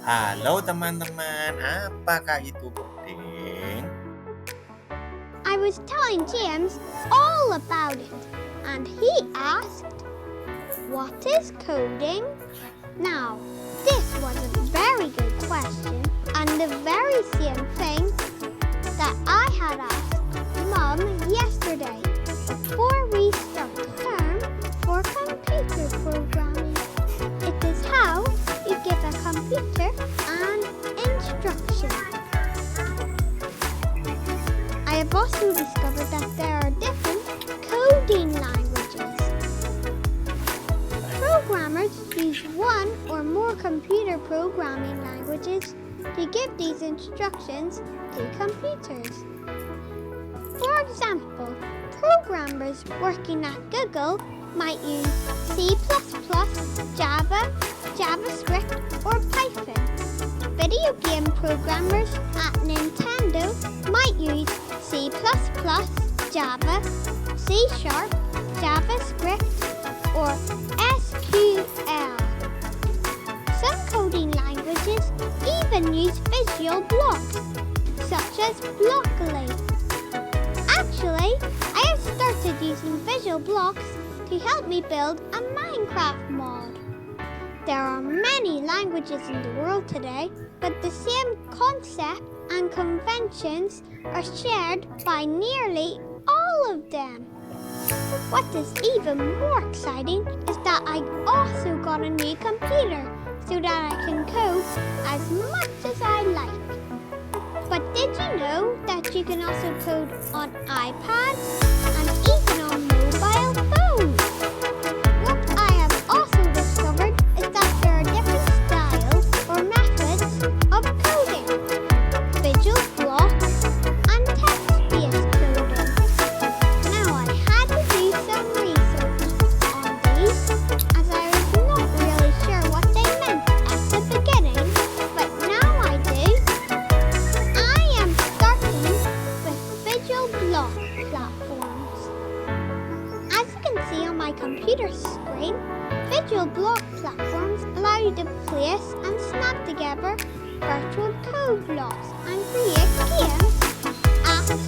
Halo teman-teman, apakah itu koding? I was telling James all about it, and he asked, "What is coding?" Now, this was a very good question, and the very same thing that I had asked Mum yesterday before we start term for computer programming. It is how you give a computer an instruction. I have also discovered that there are different coding languages. Programmers use one or more computer programming languages to give these instructions to computers. For example, programmers working at Google might use C++, Java, JavaScript, or Python. Video game programmers at Nintendo might use C++, Java, C#, JavaScript, or SQL. Some coding languages even use visual blocks, such as Blockly. Actually, I have started using visual blocks to help me build a Minecraft mod. There are many languages in the world today, but the same concept and conventions are shared by nearly all of them. What is even more exciting is that I also got a new computer so that I can code as much as I like. But did you know that you can also code on iPads and even on mobile phones? What I have also discovered is that there are different styles or methods of coding: visual blocks and text-based coding. Now I had to do some research on these as I was not really sure what they meant at the beginning, but now I do. I am starting with visual block platforms. As you can see on my computer screen, visual block platforms allow you to place and snap together virtual code blocks and create games, apps,